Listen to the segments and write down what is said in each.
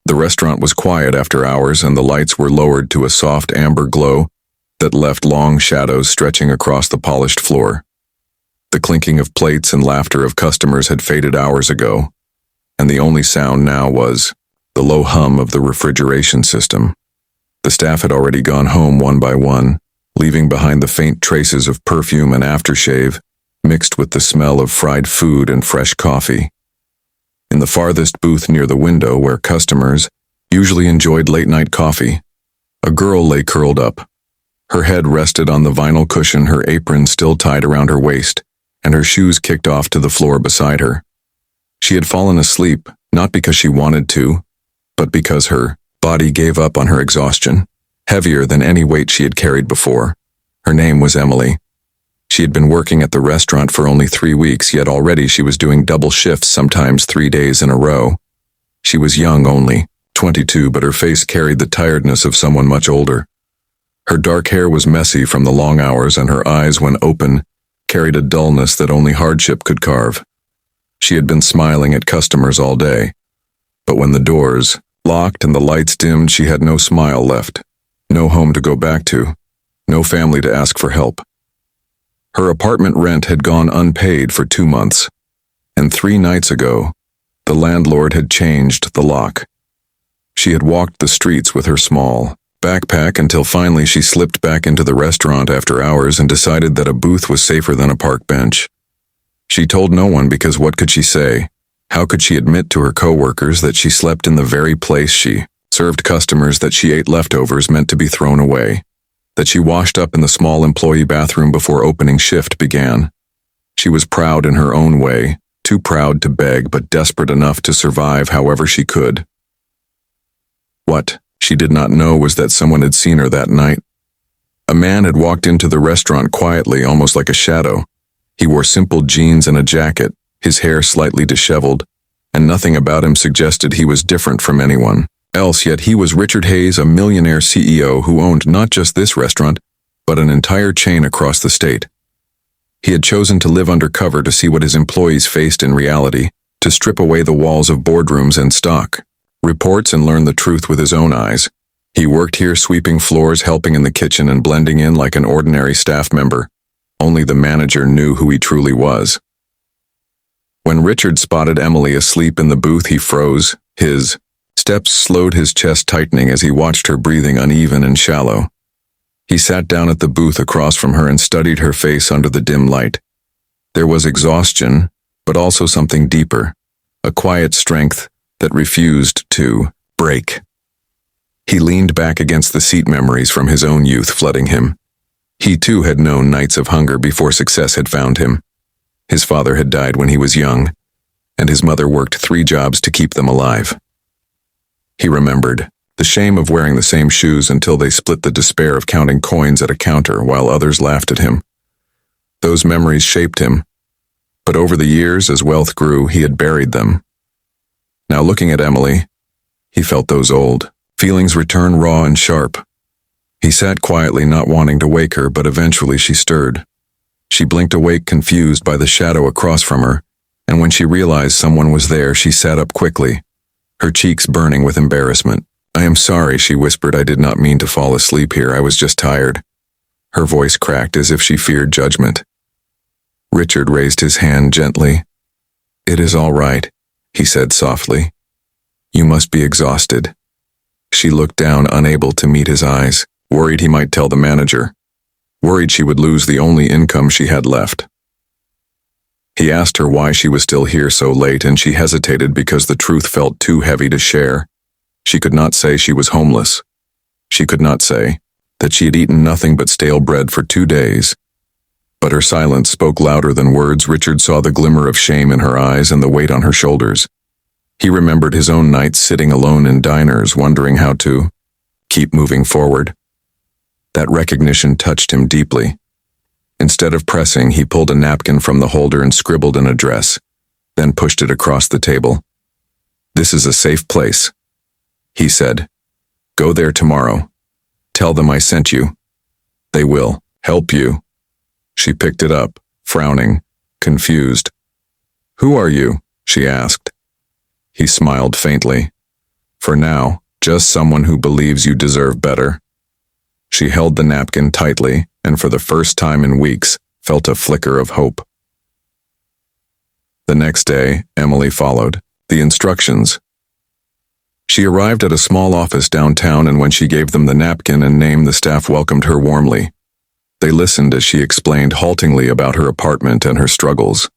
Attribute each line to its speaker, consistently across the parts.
Speaker 1: The restaurant was quiet after hours, and the lights were lowered to a soft amber glow that left long shadows stretching across the polished floor. The clinking of plates and laughter of customers had faded hours ago, and the only sound now was the low hum of the refrigeration system. The staff had already gone home one by one, leaving behind the faint traces of perfume and aftershave, mixed with the smell of fried food and fresh coffee. In the farthest booth near the window, where customers usually enjoyed late-night coffee, a girl lay curled up. Her head rested on the vinyl cushion, her apron still tied around her waist, and her shoes kicked off to the floor beside her. She had fallen asleep, not because she wanted to, but because her body gave up on her exhaustion, heavier than any weight she had carried before. Her name was Emily. She had been working at the restaurant for only 3 weeks, yet already she was doing double shifts, sometimes 3 days in a row. She was young, only 22, but her face carried the tiredness of someone much older. Her dark hair was messy from the long hours, and her eyes, when open, carried a dullness that only hardship could carve. She had been smiling at customers all day, but when the doors locked and the lights dimmed, she had no smile left, no home to go back to, no family to ask for help. Her apartment rent had gone unpaid for 2 months, and 3 nights ago, the landlord had changed the lock. She had walked the streets with her small backpack until finally she slipped back into the restaurant after hours and decided that a booth was safer than a park bench. She told no one, because what could she say? How could she admit to her coworkers that she slept in the very place she served customers, that she ate leftovers meant to be thrown away, that she washed up in the small employee bathroom before opening shift began? She was proud in her own way, too proud to beg, but desperate enough to survive however she could. What she did not know was that someone had seen her that night. A man had walked into the restaurant quietly, almost like a shadow. He wore simple jeans and a jacket, his hair slightly disheveled, and nothing about him suggested he was different from anyone else, yet he was Richard Hayes, a millionaire CEO who owned not just this restaurant, but an entire chain across the state. He had chosen to live undercover to see what his employees faced in reality, to strip away the walls of boardrooms and stock reports and learn the truth with his own eyes. He worked here, sweeping floors, helping in the kitchen, and blending in like an ordinary staff member. Only the manager knew who he truly was. When Richard spotted Emily asleep in the booth, he froze. His steps slowed, his chest tightening as he watched her breathing uneven and shallow. He sat down at the booth across from her and studied her face under the dim light. There was exhaustion, but also something deeper, a quiet strength that refused to break. He leaned back against the seat, memories from his own youth flooding him. He too had known nights of hunger before success had found him. His father had died when he was young, and his mother worked 3 jobs to keep them alive. He remembered the shame of wearing the same shoes until they split, the despair of counting coins at a counter while others laughed at him. Those memories shaped him, but over the years, as wealth grew, he had buried them. Now, looking at Emily, he felt those old feelings return, raw and sharp. He sat quietly, not wanting to wake her, but eventually she stirred. She blinked awake, confused by the shadow across from her, and when she realized someone was there, she sat up quickly, her cheeks burning with embarrassment. "I am sorry," she whispered. "I did not mean to fall asleep here. I was just tired." Her voice cracked as if she feared judgment. Richard raised his hand gently. "It is all right," he said softly. "You must be exhausted." She looked down, unable to meet his eyes, worried he might tell the manager, worried she would lose the only income she had left. He asked her why she was still here so late, and she hesitated because the truth felt too heavy to share. She could not say she was homeless. She could not say that she had eaten nothing but stale bread for 2 days. But her silence spoke louder than words. Richard saw the glimmer of shame in her eyes and the weight on her shoulders. He remembered his own nights sitting alone in diners, wondering how to keep moving forward. That recognition touched him deeply. Instead of pressing, he pulled a napkin from the holder and scribbled an address, then pushed it across the table. "This is a safe place," he said. "Go there tomorrow. Tell them I sent you. They will help you." She picked it up, frowning, confused. "Who are you?" she asked. He smiled faintly. For now, just someone who believes you deserve better. She held the napkin tightly, and for the first time in weeks, felt a flicker of hope. The next day, Emily followed the instructions. She arrived at a small office downtown, and when she gave them the napkin and name, the staff welcomed her warmly. They listened as she explained haltingly about her apartment and her struggles.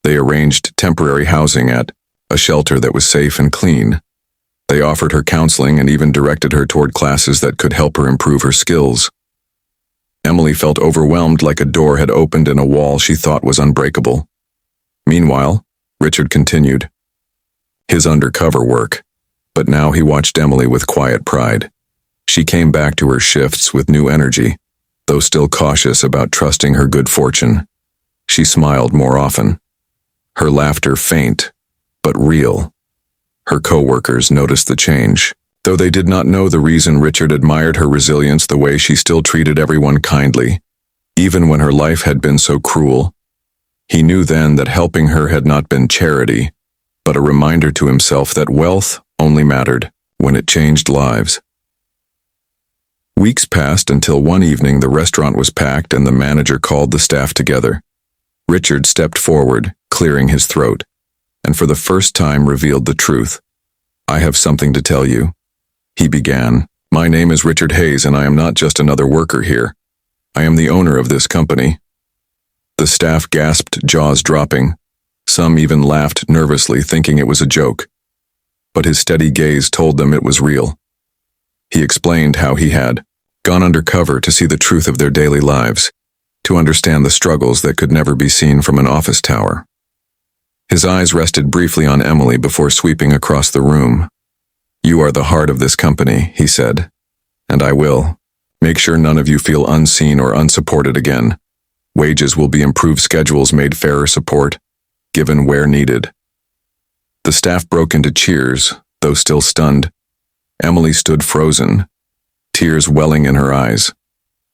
Speaker 1: They arranged temporary housing at a shelter that was safe and clean. They offered her counseling and even directed her toward classes that could help her improve her skills. Emily felt overwhelmed, like a door had opened in a wall she thought was unbreakable. Meanwhile, Richard continued his undercover work, but now he watched Emily with quiet pride. She came back to her shifts with new energy, though still cautious about trusting her good fortune. She smiled more often. Her laughter faint, but real. Her co-workers noticed the change. Though they did not know the reason, Richard admired her resilience, the way she still treated everyone kindly, even when her life had been so cruel. He knew then that helping her had not been charity, but a reminder to himself that wealth only mattered when it changed lives. Weeks passed until one evening the restaurant was packed and the manager called the staff together. Richard stepped forward, clearing his throat, and for the first time revealed the truth. "I have something to tell you," he began. "My name is Richard Hayes, and I am not just another worker here. I am the owner of this company." The staff gasped, jaws dropping. Some even laughed nervously, thinking it was a joke. But his steady gaze told them it was real. He explained how he had gone undercover to see the truth of their daily lives, to understand the struggles that could never be seen from an office tower. His eyes rested briefly on Emily before sweeping across the room. "You are the heart of this company," he said, "and I will make sure none of you feel unseen or unsupported again. Wages will be improved, schedules made fairer, support given where needed." The staff broke into cheers, though still stunned. Emily stood frozen, tears welling in her eyes.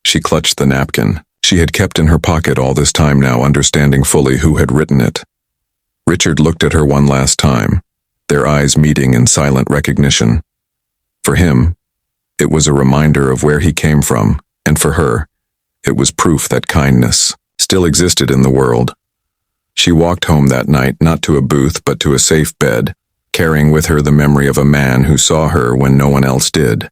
Speaker 1: She clutched the napkin she had kept in her pocket all this time now, understanding fully who had written it. Richard looked at her one last time, their eyes meeting in silent recognition. For him, it was a reminder of where he came from, and for her, it was proof that kindness still existed in the world. She walked home that night, not to a booth but to a safe bed, carrying with her the memory of a man who saw her when no one else did.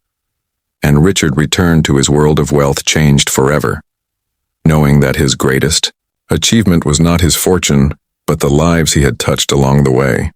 Speaker 1: And Richard returned to his world of wealth changed forever, knowing that his greatest achievement was not his fortune, but the lives he had touched along the way.